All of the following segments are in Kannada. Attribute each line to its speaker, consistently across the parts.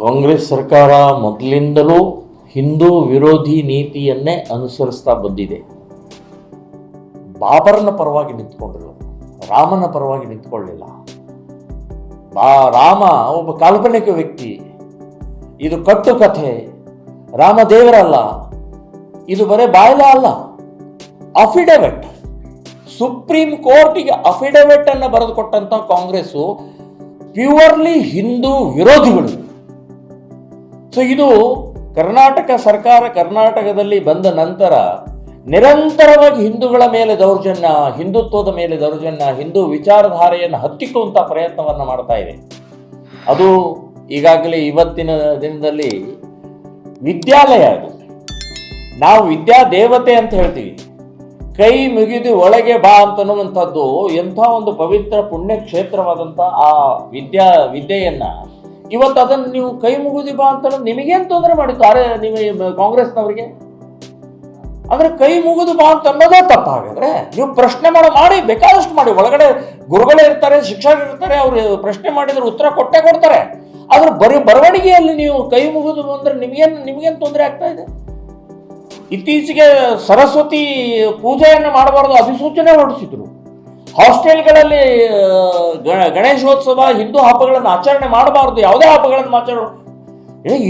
Speaker 1: ಕಾಂಗ್ರೆಸ್ ಸರ್ಕಾರ ಮೊದಲಿಂದಲೂ ಹಿಂದೂ ವಿರೋಧಿ ನೀತಿಯನ್ನೇ ಅನುಸರಿಸ್ತಾ ಬಂದಿದೆ. ಬಾಬರ್ನ ಪರವಾಗಿ ನಿಂತ್ಕೊಂಡ್ರು, ರಾಮನ ಪರವಾಗಿ ನಿಂತ್ಕೊಳ್ಳಿಲ್ಲ. ರಾಮ ಒಬ್ಬ ಕಾಲ್ಪನಿಕ ವ್ಯಕ್ತಿ, ಇದು ಕಟ್ಟು ಕಥೆ. ರಾಮ ದೇವರಲ್ಲ, ಇದು ಬರೇ ಬಾಯ್ಲ ಅಲ್ಲ, ಅಫಿಡವಿಟ್. ಸುಪ್ರೀಂ ಕೋರ್ಟಿಗೆ ಅಫಿಡವಿಟ್ ಅನ್ನು ಬರೆದು ಕೊಟ್ಟಂತ ಕಾಂಗ್ರೆಸ್ಸು ಪ್ಯೂರ್ಲಿ ಹಿಂದೂ ವಿರೋಧಿಗಳು. ಸೊ ಇದು ಕರ್ನಾಟಕ ಸರ್ಕಾರ ಕರ್ನಾಟಕದಲ್ಲಿ ಬಂದ ನಂತರ ನಿರಂತರವಾಗಿ ಹಿಂದೂಗಳ ಮೇಲೆ ದೌರ್ಜನ್ಯ, ಹಿಂದುತ್ವದ ಮೇಲೆ ದೌರ್ಜನ್ಯ, ಹಿಂದೂ ವಿಚಾರಧಾರೆಯನ್ನು ಹತ್ತಿಕ್ಕುವಂಥ ಪ್ರಯತ್ನವನ್ನು ಮಾಡ್ತಾ ಇದೆ. ಅದು ಈಗಾಗಲೇ ಇವತ್ತಿನ ದಿನದಲ್ಲಿ ವಿದ್ಯಾಲಯ, ಅದು ನಾವು ವಿದ್ಯಾ ದೇವತೆ ಅಂತ ಹೇಳ್ತೀವಿ. ಕೈ ಮುಗಿದು ಒಳಗೆ ಬಾ ಅಂತನ್ನುವಂಥದ್ದು ಎಂಥ ಒಂದು ಪವಿತ್ರ ಪುಣ್ಯ ಕ್ಷೇತ್ರವಾದಂಥ ಆ ವಿದ್ಯೆಯನ್ನ ಇವತ್ತು ಅದನ್ನು ನೀವು ಕೈ ಮುಗಿದು ಬಾ ಅಂತ ನಿಮಗೇನು ತೊಂದರೆ ಮಾಡಿತ್ತು? ನಿಮಗೆ ಕಾಂಗ್ರೆಸ್ನವರಿಗೆ ಅಂದ್ರೆ ಕೈ ಮುಗಿದು ಬಾ ಅಂತ ಅನ್ನೋದೇ ತಪ್ಪ. ಹಾಗಾದ್ರೆ ನೀವು ಪ್ರಶ್ನೆ ಮಾಡಿ ಬೇಕಾದಷ್ಟು ಮಾಡಿ, ಒಳಗಡೆ ಗುರುಗಳೇ ಇರ್ತಾರೆ, ಶಿಕ್ಷಕರು ಇರ್ತಾರೆ, ಅವರು ಪ್ರಶ್ನೆ ಮಾಡಿದ್ರೆ ಉತ್ತರ ಕೊಟ್ಟೇ ಕೊಡ್ತಾರೆ. ಆದ್ರೆ ಬರವಣಿಗೆಯಲ್ಲಿ ನೀವು ಕೈ ಮುಗಿದು ಅಂದ್ರೆ ನಿಮಗೇನು ತೊಂದರೆ ಆಗ್ತಾ ಇದೆ? ಇತ್ತೀಚೆಗೆ ಸರಸ್ವತಿ ಪೂಜೆಯನ್ನು ಮಾಡಬಾರ್ದು ಅಧಿಸೂಚನೆ ಹೊರಡಿಸಿದ್ರು. ಹಾಸ್ಟೆಲ್ಗಳಲ್ಲಿ ಗಣೇಶೋತ್ಸವ, ಹಿಂದೂ ಹಬ್ಬಗಳನ್ನು ಆಚರಣೆ ಮಾಡಬಾರ್ದು, ಯಾವುದೇ ಹಬ್ಬಗಳನ್ನು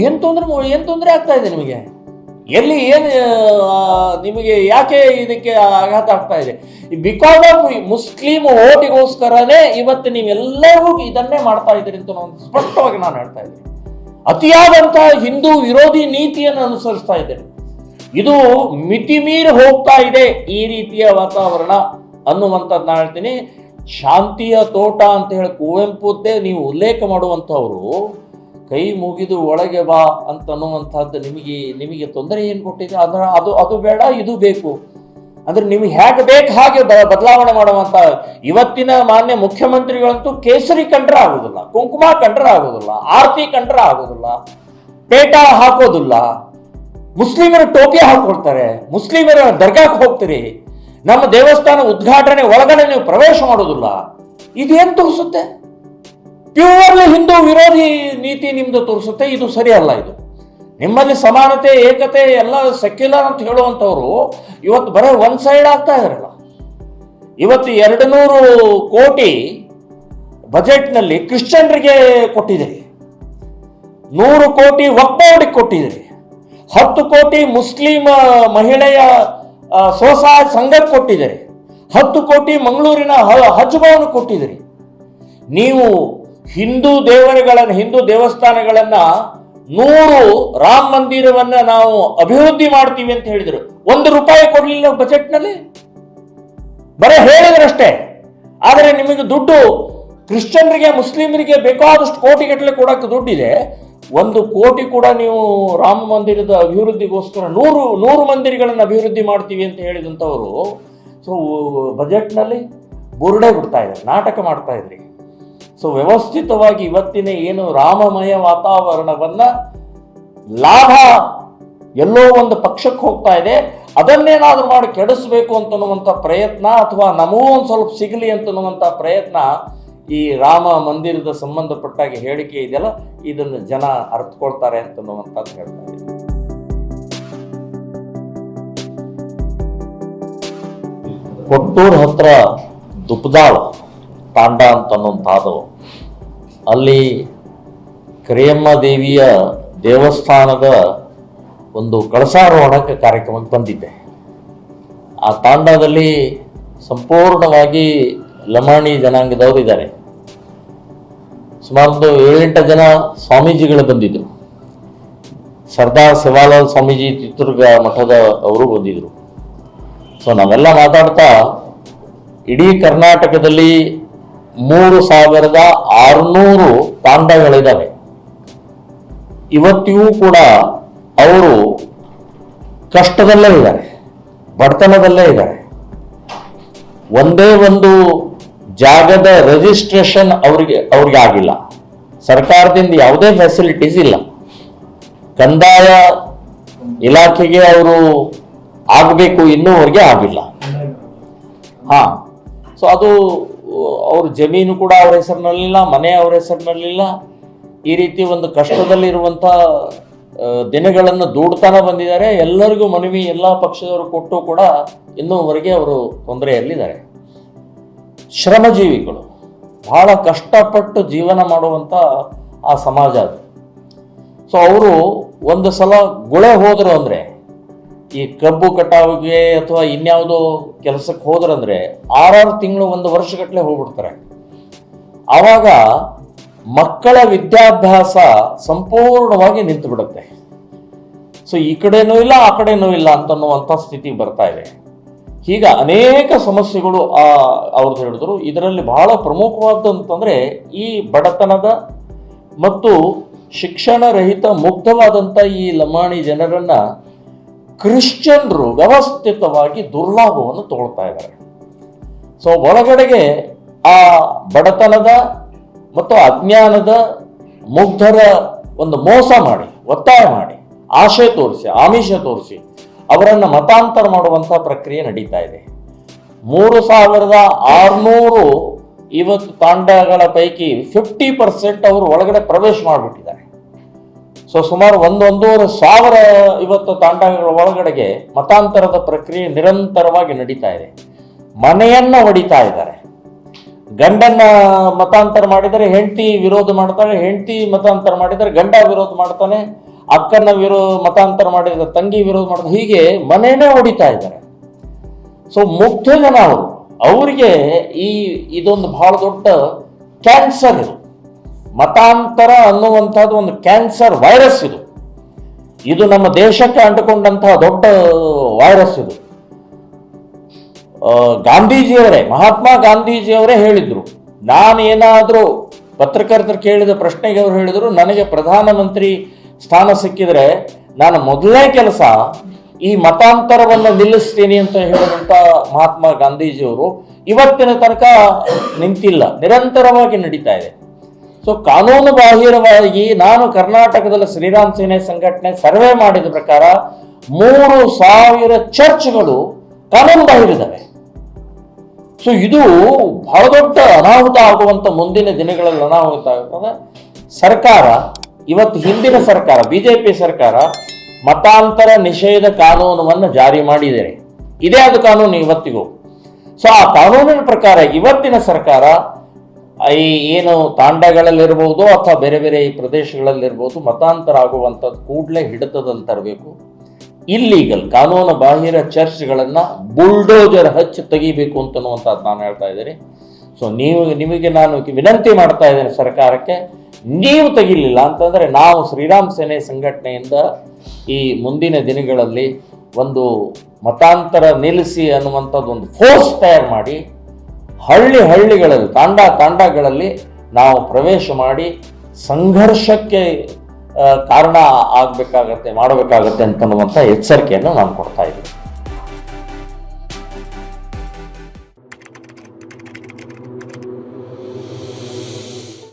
Speaker 1: ಏನು ತೊಂದರೆ ಆಗ್ತಾ ಇದೆ ನಿಮಗೆ? ಎಲ್ಲಿ ನಿಮಗೆ ಯಾಕೆ ಇದಕ್ಕೆ ಆಘಾತ ಆಗ್ತಾ ಇದೆ? ಬಿಕಾಸ್ ಆಫ್ ಮುಸ್ಲಿಂ ಓಟಿಗೋಸ್ಕರನೇ ಇವತ್ತು ನೀವೆಲ್ಲರೂ ಇದನ್ನೇ ಮಾಡ್ತಾ ಇದ್ದೀರಿ ಅಂತ ಸ್ಪಷ್ಟವಾಗಿ ನಾನು ಹೇಳ್ತಾ ಇದ್ದೀನಿ. ಅತಿಯಾದಂತಹ ಹಿಂದೂ ವಿರೋಧಿ ನೀತಿಯನ್ನು ಅನುಸರಿಸ್ತಾ ಇದ್ದೇನೆ. ಇದು ಮಿತಿ ಮೀರಿ ಹೋಗ್ತಾ ಇದೆ ಈ ರೀತಿಯ ವಾತಾವರಣ ಅನ್ನುವಂಥದ್ದು ನಾನು ಹೇಳ್ತೀನಿ. ಶಾಂತಿಯ ತೋಟ ಅಂತ ಹೇಳಿ ಕುವೆಂಪುದ್ದೇ ನೀವು ಉಲ್ಲೇಖ ಮಾಡುವಂಥವ್ರು ಕೈ ಮುಗಿದು ಒಳಗೆ ಬಾ ಅಂತ ಅನ್ನುವಂಥದ್ದು ನಿಮಗೆ ತೊಂದರೆ ಏನು ಕೊಟ್ಟಿದೆ? ಅಂದ್ರೆ ಅದು ಬೇಡ, ಇದು ಬೇಕು ಅಂದ್ರೆ ನಿಮ್ಗೆ ಹೇಗೆ ಬೇಕು ಹಾಗೆ ಬದಲಾವಣೆ ಮಾಡುವಂತ ಇವತ್ತಿನ ಮಾನ್ಯ ಮುಖ್ಯಮಂತ್ರಿಗಳಂತೂ ಕೇಸರಿ ಕಂಡ್ರೆ ಆಗೋದಿಲ್ಲ, ಕುಂಕುಮ ಕಂಡ್ರೆ ಆಗೋದಿಲ್ಲ, ಆರತಿ ಕಂಡ್ರೆ ಆಗೋದಿಲ್ಲ, ಪೇಟ ಹಾಕೋದಿಲ್ಲ, ಮುಸ್ಲಿಮರ ಟೋಪಿ ಹಾಕೊಳ್ತಾರೆ, ಮುಸ್ಲಿಮರ ದರ್ಗಾಕ್ಕೆ ಹೋಗ್ತೀರಿ, ನಮ್ಮ ದೇವಸ್ಥಾನ ಉದ್ಘಾಟನೆ ಒಳಗಡೆ ನೀವು ಪ್ರವೇಶ ಮಾಡೋದಿಲ್ಲ. ಇದೇನು ತೋರಿಸುತ್ತೆ? ಪ್ಯೂರ್ಲಿ ಹಿಂದೂ ವಿರೋಧಿ ನೀತಿ ನಿಮ್ದು ತೋರಿಸುತ್ತೆ. ಇದು ಸರಿಯಲ್ಲ. ಇದು ನಿಮ್ಮಲ್ಲಿ ಸಮಾನತೆ, ಏಕತೆ ಎಲ್ಲ ಸೆಕ್ಯುಲರ್ ಅಂತ ಹೇಳುವಂಥವ್ರು ಇವತ್ತು ಬರೀ ಒನ್ ಸೈಡ್ ಆಗ್ತಾ ಇದಾರಲ್ಲ. ಇವತ್ತು 200 ಕೋಟಿ ಬಜೆಟ್ನಲ್ಲಿ ಕ್ರಿಶ್ಚಿಯನ್ರಿಗೆ ಕೊಟ್ಟಿದ್ದೀರಿ, 100 ಕೋಟಿ ವಕ್ಫ್ ಬೋರ್ಡ್ಗೆ ಕೊಟ್ಟಿದ್ದೀರಿ, 10 ಕೋಟಿ ಮುಸ್ಲಿಂ ಮಹಿಳೆಯ ಸ್ವಸಹಾಯ ಸಂಘಕ್ಕೆ ಕೊಟ್ಟಿದ್ದೀರಿ, 10 ಕೋಟಿ ಮಂಗಳೂರಿನ ಹಜ್ ಭವನ ಕೊಟ್ಟಿದ್ದೀರಿ. ನೀವು ಹಿಂದೂ ದೇವಸ್ಥಾನಗಳನ್ನ 100 ರಾಮ ಮಂದಿರವನ್ನ ನಾವು ಅಭಿವೃದ್ಧಿ ಮಾಡ್ತೀವಿ ಅಂತ ಹೇಳಿದ್ರು. 1 ರೂಪಾಯಿ ಕೊಡಲಿಲ್ಲ ಬಜೆಟ್ನಲ್ಲಿ, ಬರೀ ಹೇಳಿದ್ರಷ್ಟೇ. ಆದರೆ ನಿಮಗೆ ದುಡ್ಡು ಕ್ರಿಶ್ಚಿಯನ್ರಿಗೆ, ಮುಸ್ಲಿಮರಿಗೆ ಬೇಕಾದಷ್ಟು ಕೋಟಿಗಟ್ಟಲೆ ಕೊಡಕ್ಕೆ ದುಡ್ಡಿದೆ. 1 ಕೋಟಿ ಕೂಡ ನೀವು ರಾಮ ಮಂದಿರದ ಅಭಿವೃದ್ಧಿಗೋಸ್ಕರ 100 ಮಂದಿರಗಳನ್ನು ಅಭಿವೃದ್ಧಿ ಮಾಡ್ತೀವಿ ಅಂತ ಹೇಳಿದಂಥವರು ಸೊ ಬಜೆಟ್ನಲ್ಲಿ ಬುರುಡೆ ಬಿಡ್ತಾ ಇದ್ದಾರೆ, ನಾಟಕ ಮಾಡ್ತಾ ಇದ್ರಿ. ಸೊ ವ್ಯವಸ್ಥಿತವಾಗಿ ಇವತ್ತಿನ ಏನು ರಾಮಮಯ ವಾತಾವರಣವನ್ನ ಲಾಭ ಎಲ್ಲೋ ಒಂದು ಪಕ್ಷಕ್ಕೆ ಹೋಗ್ತಾ ಇದೆ, ಅದನ್ನೇನಾದ್ರೂ ಮಾಡಿ ಕೆಡಿಸ್ಬೇಕು ಅಂತನ್ನುವಂಥ ಪ್ರಯತ್ನ, ಅಥವಾ ನಮಗೂ ಒಂದು ಸ್ವಲ್ಪ ಸಿಗಲಿ ಅಂತನ್ನುವಂಥ ಪ್ರಯತ್ನ ಈ ರಾಮ ಮಂದಿರದ ಸಂಬಂಧಪಟ್ಟಾಗಿ ಹೇಳಿಕೆ ಇದೆಯಲ್ಲ, ಇದನ್ನು ಜನ ಅರ್ಥಕೊಳ್ತಾರೆ ಅಂತನ್ನುವಂಥದ್ದು ಹೇಳ್ತಾ ಇದ್ದೀನಿ. ಕೊಟ್ಟೂರು ಹತ್ರ ದುಪ್ದಾಳ್ ತಾಂಡ ಅಂತನ್ನುವಂಥದ್ದು, ಅಲ್ಲಿ ಕರಿಯಮ್ಮ ದೇವಿಯ ದೇವಸ್ಥಾನದ ಒಂದು ಕಳಸಾರೋಹಣಕ್ಕೆ ಕಾರ್ಯಕ್ರಮಕ್ಕೆ ಬಂದಿದ್ದೆ. ಆ ತಾಂಡದಲ್ಲಿ ಸಂಪೂರ್ಣವಾಗಿ ಲಮಾಣಿ ಜನಾಂಗದವರು ಇದ್ದಾರೆ. ಸುಮಾರು 7-8 ಜನ ಸ್ವಾಮೀಜಿಗಳು ಬಂದಿದ್ರು. ಸರ್ದಾರ್ ಶಿವಾಲಾಲ್ ಸ್ವಾಮೀಜಿ ಚಿತ್ರದುರ್ಗ ಮಠದ ಅವರು ಬಂದಿದ್ರು. ಸೊ ನಾವೆಲ್ಲ ಮಾತಾಡ್ತಾ ಇಡೀ ಕರ್ನಾಟಕದಲ್ಲಿ 3600 ತಾಂಡಗಳಿದ್ದಾವೆ. ಇವತ್ತಿಗೂ ಕೂಡ ಅವರು ಕಷ್ಟದಲ್ಲೇ ಇದ್ದಾರೆ, ಬಡತನದಲ್ಲೇ ಇದ್ದಾರೆ. ಒಂದೇ ಒಂದು ಜಾಗದ ರಿಜಿಸ್ಟ್ರೇಷನ್ ಅವ್ರಿಗೆ ಆಗಿಲ್ಲ. ಸರ್ಕಾರದಿಂದ ಯಾವುದೇ ಫೆಸಿಲಿಟೀಸ್ ಇಲ್ಲ. ಕಂದಾಯ ಇಲಾಖೆಗೆ ಅವರು ಆಗಬೇಕು, ಇನ್ನೂವರೆಗೆ ಆಗಿಲ್ಲ. ಸೊ ಅದು ಅವ್ರ ಜಮೀನು ಕೂಡ ಅವ್ರ ಹೆಸರಿನಲ್ಲಿಲ್ಲ, ಮನೆ ಅವ್ರ ಹೆಸರಿನಲ್ಲಿಲ್ಲ. ಈ ರೀತಿ ಒಂದು ಕಷ್ಟದಲ್ಲಿರುವಂಥ ದಿನಗಳನ್ನು ದೂಡ್ತಾನೆ ಬಂದಿದ್ದಾರೆ. ಎಲ್ಲರಿಗೂ ಮನವಿ ಎಲ್ಲ ಪಕ್ಷದವರು ಕೊಟ್ಟು ಕೂಡ ಇನ್ನೂವರೆಗೆ ಅವರು ತೊಂದರೆಯಲ್ಲಿದ್ದಾರೆ. ಶ್ರಮಜೀವಿಗಳು ಬಹಳ ಕಷ್ಟಪಟ್ಟು ಜೀವನ ಮಾಡುವಂಥ ಆ ಸಮಾಜ ಅದು. ಸೊ ಅವರು ಒಂದು ಸಲ ಗುಳೆ ಹೋದರು ಅಂದರೆ, ಈ ಕಬ್ಬು ಕಟಾವಿಗೆ ಅಥವಾ ಇನ್ಯಾವುದೋ ಕೆಲಸಕ್ಕೆ ಹೋದ್ರಂದ್ರೆ 6 ತಿಂಗಳು 1 ವರ್ಷಗಟ್ಟಲೆ ಹೋಗ್ಬಿಡ್ತಾರೆ. ಆವಾಗ ಮಕ್ಕಳ ವಿದ್ಯಾಭ್ಯಾಸ ಸಂಪೂರ್ಣವಾಗಿ ನಿಂತು ಬಿಡುತ್ತೆ. ಸೊ ಈ ಕಡೆನೂ ಇಲ್ಲ ಆ ಕಡೆನೂ ಇಲ್ಲ ಅಂತನ್ನುವಂಥ ಸ್ಥಿತಿ ಬರ್ತಾ ಇದೆ. ಹೀಗ ಅನೇಕ ಸಮಸ್ಯೆಗಳು ಅವ್ರದ್ದು ಹೇಳಿದ್ರು. ಇದರಲ್ಲಿ ಬಹಳ ಪ್ರಮುಖವಾದ್ದು ಅಂತಂದ್ರೆ ಈ ಬಡತನದ ಮತ್ತು ಶಿಕ್ಷಣ ರಹಿತ ಮುಗ್ಧವಾದಂಥ ಈ ಲಂಬಾಣಿ ಜನರನ್ನ ಕ್ರಿಶ್ಚಿಯನ್ರು ವ್ಯವಸ್ಥಿತವಾಗಿ ದುರ್ಲಾಭವನ್ನು ತಗೊಳ್ತಾ ಇದ್ದಾರೆ. ಸೊ ಒಳಗಡೆಗೆ ಆ ಬಡತನದ ಮತ್ತು ಅಜ್ಞಾನದ ಮುಗ್ಧರ ಒಂದು ಮೋಸ ಮಾಡಿ, ಒತ್ತಾಯ ಮಾಡಿ, ಆಶೆ ತೋರಿಸಿ, ಆಮಿಷ ತೋರಿಸಿ ಅವರನ್ನು ಮತಾಂತರ ಮಾಡುವಂಥ ಪ್ರಕ್ರಿಯೆ ನಡೀತಾ ಇದೆ. 3600 ಇವತ್ತು ತಾಂಡಗಳ ಪೈಕಿ 50% ಅವರು ಒಳಗಡೆ ಪ್ರವೇಶ ಮಾಡಿಬಿಟ್ಟಿದ್ದಾರೆ. ಸೊ ಸುಮಾರು 1,500 ಇವತ್ತು ತಾಂಡಗಳ ಒಳಗಡೆಗೆ ಮತಾಂತರದ ಪ್ರಕ್ರಿಯೆ ನಿರಂತರವಾಗಿ ನಡೀತಾ ಇದೆ. ಮನೆಯನ್ನ ಹೊಡಿತಾ ಇದ್ದಾರೆ. ಗಂಡನ್ನ ಮತಾಂತರ ಮಾಡಿದರೆ ಹೆಂಡತಿ ವಿರೋಧ ಮಾಡ್ತಾಳೆ, ಹೆಂಡತಿ ಮತಾಂತರ ಮಾಡಿದರೆ ಗಂಡ ವಿರೋಧ ಮಾಡ್ತಾನೆ, ಅಕ್ಕನ ಮತಾಂತರ ಮಾಡಿದರೆ ತಂಗಿ ವಿರೋಧ ಮಾಡ್ತಾರೆ. ಹೀಗೆ ಮನೆಯೇ ಹೊಡಿತಾ ಇದ್ದಾರೆ. ಸೊ ಮುಗ್ಧ ಜನ ಅವರಿಗೆ ಇದೊಂದು ಬಹಳ ದೊಡ್ಡ ಕ್ಯಾನ್ಸರ್. ಇದು ಮತಾಂತರ ಅನ್ನುವಂಥದ್ದು ಒಂದು ಕ್ಯಾನ್ಸರ್ ವೈರಸ್. ಇದು ನಮ್ಮ ದೇಶಕ್ಕೆ ಅಂಟಿಕೊಂಡಂತಹ ದೊಡ್ಡ ವೈರಸ್. ಇದು ಗಾಂಧೀಜಿಯವರೇ, ಮಹಾತ್ಮ ಗಾಂಧೀಜಿಯವರೇ ಹೇಳಿದ್ರು. ನಾನೇನಾದರೂ ಪತ್ರಕರ್ತರು ಕೇಳಿದ ಪ್ರಶ್ನೆಗೆ ಅವರು ಹೇಳಿದ್ರು, ನನಗೆ ಪ್ರಧಾನಮಂತ್ರಿ ಸ್ಥಾನ ಸಿಕ್ಕಿದ್ರೆ ನಾನು ಮೊದಲನೇ ಕೆಲಸ ಈ ಮತಾಂತರವನ್ನು ನಿಲ್ಲಿಸ್ತೀನಿ ಅಂತ ಹೇಳಿದಂಥ ಮಹಾತ್ಮ ಗಾಂಧೀಜಿಯವರು ಇವತ್ತಿನ ತನಕ ನಿಂತಿಲ್ಲ, ನಿರಂತರವಾಗಿ ನಡೀತಾ ಇದೆ. ಸೊ ಕಾನೂನು ಬಾಹಿರವಾಗಿ ನಾನು ಕರ್ನಾಟಕದಲ್ಲಿ ಶ್ರೀರಾಮ್ ಸೇನೆ ಸಂಘಟನೆ ಸರ್ವೆ ಮಾಡಿದ ಪ್ರಕಾರ 3,000 ಚರ್ಚ್ಗಳು ಕಾನೂನು ಬಾಹಿರಿದ್ದಾವೆ. ಸೊ ಇದು ಬಹಳ ದೊಡ್ಡ ಅನಾಹುತ ಆಗುವಂತ ಮುಂದಿನ ದಿನಗಳಲ್ಲಿ ಅನಾಹುತ ಆಗುತ್ತದೆ. ಸರ್ಕಾರ ಇವತ್ತು, ಹಿಂದಿನ ಸರ್ಕಾರ ಬಿಜೆಪಿ ಸರ್ಕಾರ ಮತಾಂತರ ನಿಷೇಧ ಕಾನೂನನ್ನು ಜಾರಿ ಮಾಡಿದ್ದಾರೆ. ಇದೇ ಅದು ಕಾನೂನು ಇವತ್ತಿಗೂ. ಸೊ ಆ ಕಾನೂನಿನ ಪ್ರಕಾರ ಇವತ್ತಿನ ಸರ್ಕಾರ ಏನು ತಾಂಡಗಳಲ್ಲಿರ್ಬೋದು ಅಥವಾ ಬೇರೆ ಬೇರೆ ಈ ಪ್ರದೇಶಗಳಲ್ಲಿರ್ಬೋದು ಮತಾಂತರ ಆಗುವಂಥದ್ದು ಕೂಡಲೇ ಹಿಡಿತದಲ್ಲಿ ತರಬೇಕು. ಇಲ್ಲೀಗಲ್ ಕಾನೂನು ಬಾಹಿರ ಚರ್ಚ್ಗಳನ್ನು ಬುಲ್ಡೋಜರ್ ಹಚ್ಚಿ ತೆಗಿಬೇಕು ಅಂತನ್ನುವಂಥದ್ದು ನಾನು ಹೇಳ್ತಾ ಇದ್ದೀನಿ. ಸೊ ನಿಮಗೆ ನಾನು ವಿನಂತಿ ಮಾಡ್ತಾ ಇದ್ದೇನೆ ಸರ್ಕಾರಕ್ಕೆ, ನೀವು ತೆಗಿಲಿಲ್ಲ ಅಂತಂದರೆ ನಾವು ಶ್ರೀರಾಮ್ ಸೇನೆ ಸಂಘಟನೆಯಿಂದ ಈ ಮುಂದಿನ ದಿನಗಳಲ್ಲಿ ಒಂದು ಮತಾಂತರ ನಿಲ್ಲಿಸಿ ಅನ್ನುವಂಥದ್ದು ಒಂದು ಫೋರ್ಸ್ ತಯಾರು ಮಾಡಿ ಹಳ್ಳಿಗಳಲ್ಲಿ ತಾಂಡಗಳಲ್ಲಿ ನಾವು ಪ್ರವೇಶ ಮಾಡಿ ಮಾಡಬೇಕಾಗತ್ತೆ ಅಂತನ್ನುವಂಥ ಎಚ್ಚರಿಕೆಯನ್ನು ನಾನು ಕೊಡ್ತಾ ಇದ್ದೀನಿ.